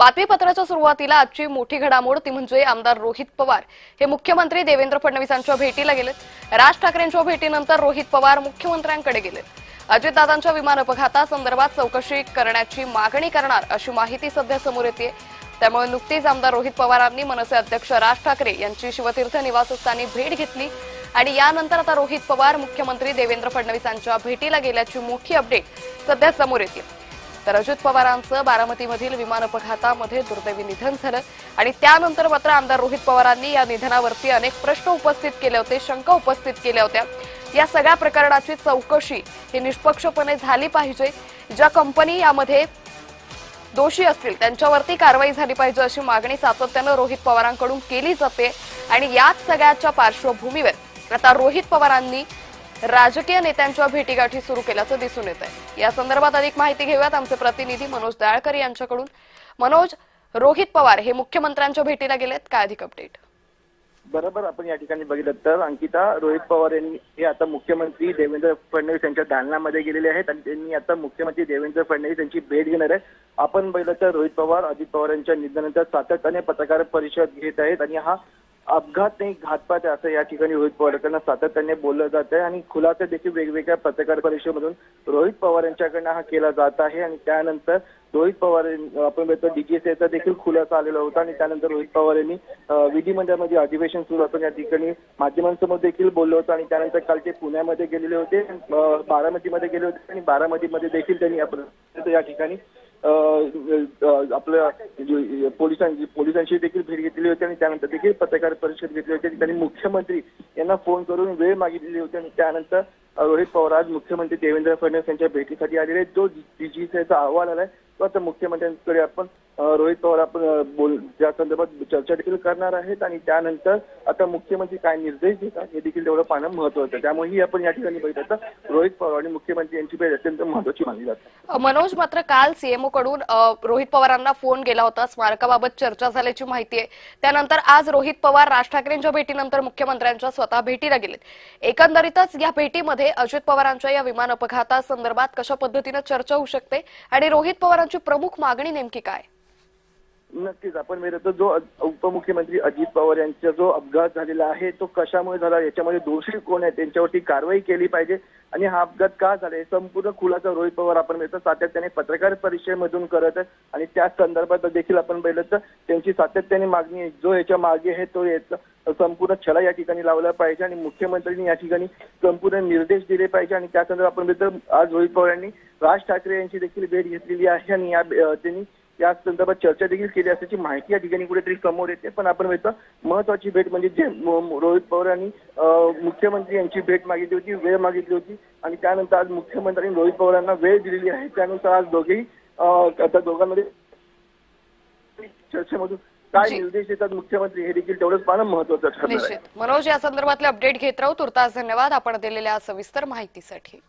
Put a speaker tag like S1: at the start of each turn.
S1: बातमीपत्राच्या सुरुवातीला आजची मोठी घडामोड ती म्हणजे आमदार रोहित पवार हे मुख्यमंत्री देवेंद्र फडणवीसांच्या भेटीला गेलेत। राज ठाकरेंच्या भेटीनंतर रोहित पवार मुख्यमंत्र्यांकडे गेलेत। अजितदादांच्या विमान अपघातासंदर्भात चौकशी करण्याची मागणी करणार अशी माहिती सध्या समोर येते। त्यामुळे नुकतीच आमदार रोहित पवारांनी मनसे अध्यक्ष राज ठाकरे यांची शिवतीर्थ निवासस्थानी भेट घेतली आणि यानंतर आता रोहित पवार मुख्यमंत्री देवेंद्र फडणवीसांच्या भेटीला गेल्याची मोठी अपडेट सध्या समोर येते। तर अजित पवारांचं बारामतीमधील विमान अपघातामध्ये दुर्दैवी निधन झालं आणि त्यानंतर मात्र आमदार रोहित पवारांनी या निधनावरती अनेक प्रश्न उपस्थित केले होते, शंका उपस्थित केल्या होत्या। या सगळ्या प्रकरणाची चौकशी ही निष्पक्षपणे झाली पाहिजे। ज्या कंपनी यामध्ये दोषी असतील त्यांच्यावरती कारवाई झाली पाहिजे अशी मागणी सातत्याने रोहित पवारांकडून केली जाते आणि याच सगळ्याच्या पार्श्वभूमीवर आता रोहित पवारांनी राजकीय नेत्यांच्या भेटीगाठी सुरू केल्याचं दिसून येत आहे। या संदर्भात अधिक माहिती घेऊयात आमचे प्रतिनिधी मनोज दयाळकर यांच्याकडून। मनोज, रोहित पवार हे मुख्यमंत्र्यांच्या भेटीला गेलेत, काय अधिक अपडेट?
S2: बरोबर, आपण या ठिकाणी बघितलं तर अंकिता, रोहित पवार यांनी हे आता मुख्यमंत्री देवेंद्र फडणवीस यांच्या दालनामध्ये गेलेले आहेत आणि त्यांनी आता मुख्यमंत्री देवेंद्र फडणवीस यांची भेट घेणार आहे। आपण बघितलं तर रोहित पवार अजित पवार यांच्या निधनानंतर सातत्याने पत्रकार परिषद घेत आहेत आणि हा अपघात नाही घातपात आहे असं या ठिकाणी रोहित पवारांना सातत्याने बोललं जात आहे आणि खुलासे देखील वेगवेगळ्या पत्रकार परिषदेमधून रोहित पवार यांच्याकडनं हा केला जात आहे। आणि त्यानंतर रोहित पवार आपण बघतो डीजीसीचा देखील खुलासा आलेला होता आणि त्यानंतर रोहित पवार यांनी विधिमंडळामध्ये अधिवेशन सुरू असताना या ठिकाणी माध्यमांसमोर देखील बोललो होतं आणि त्यानंतर काल ते पुण्यामध्ये गेलेले होते, बारामतीमध्ये गेले होते आणि बारामतीमध्ये देखील त्यांनी या ठिकाणी आपल्या पोलिसांची देखील भेट घेतली होती आणि त्यानंतर देखील पत्रकार परिषद घेतली होती। त्यांनी मुख्यमंत्री यांना फोन करून वेळ मागितली होती आणि त्यानंतर रोहित पवार आज मुख्यमंत्री देवेंद्र फडणवीस यांच्या भेटीसाठी आलेले। जो डीजीसीचा अहवाल आलाय तो आता मुख्यमंत्र्यांकडे आपण रोहित पवार आपण त्या संदर्भात चर्चा देखील करणार आहेत आणि त्यानंतर आता मुख्यमंत्री काय निर्देश देतात हे देखील तेवढं पाहणं महत्त्वाचं आहे। त्यामुळे आपण या ठिकाणी बघितलं तर रोहित पवार आणि मुख्यमंत्री यांची भेट अत्यंत महत्त्वाची मानली जाते।
S1: मनोज, मात्र काल सीएमओ कडून रोहित पवारांना फोन गेला होता, स्मारकाबाबत चर्चा झाल्याची माहिती आहे। त्यानंतर आज रोहित पवार राज ठाकरेंच्या भेटीनंतर मुख्यमंत्र्यांच्या स्वतः भेटीला गेलेत। एकंदरीतच या भेटीमध्ये अजित पवारांच्या या विमान अपघातासंदर्भात कशा पद्धतीने चर्चा होऊ शकते आणि रोहित पवारांची प्रमुख मागणी नेमकी काय?
S2: नक्कीच आपण मिळतो जो उपमुख्यमंत्री अजित पवार यांचा जो अपघात झालेला आहे तो कशामुळे झाला, याच्यामध्ये दोषी कोण आहे, त्यांच्यावरती कारवाई केली पाहिजे आणि हा अपघात का झाला संपूर्ण खुलासा रोहित पवार आपण मिळतो सातत्याने पत्रकार परिषदेमधून करत आहे आणि त्या संदर्भात देखील आपण पाहिलं तर त्यांची सातत्याने मागणी आहे जो याच्या मागे आहे तो याचा संपूर्ण छळा या ठिकाणी लावला पाहिजे आणि मुख्यमंत्र्यांनी या ठिकाणी संपूर्ण निर्देश दिले पाहिजे आणि त्या संदर्भात आपण मिळतो आज रोहित पवार यांनी राज ठाकरे यांची देखील भेट घेतलेली आहे आणि त्यांनी या संदर्भात चर्चा देखील केली असल्याची माहिती या ठिकाणी कुठेतरी समोर येते। पण आपण म्हणतो महत्वाची भेट म्हणजे जे रोहित पवार यांनी मुख्यमंत्री यांची भेट मागितली होती, वेळ मागितली होती आणि त्यानंतर आज मुख्यमंत्र्यांनी रोहित पवारांना वेळ दिलेली आहे। त्यानुसार आज दोघेही आता दोघांमध्ये चर्चेमधून काय निर्देश देतात मुख्यमंत्री हे देखील तेवढंच पाहणं महत्वाचं ठरणार आहे।
S1: मनोज, या संदर्भातले अपडेट घेत राहू। तुर्तास धन्यवाद आपण दिलेल्या सविस्तर माहितीसाठी।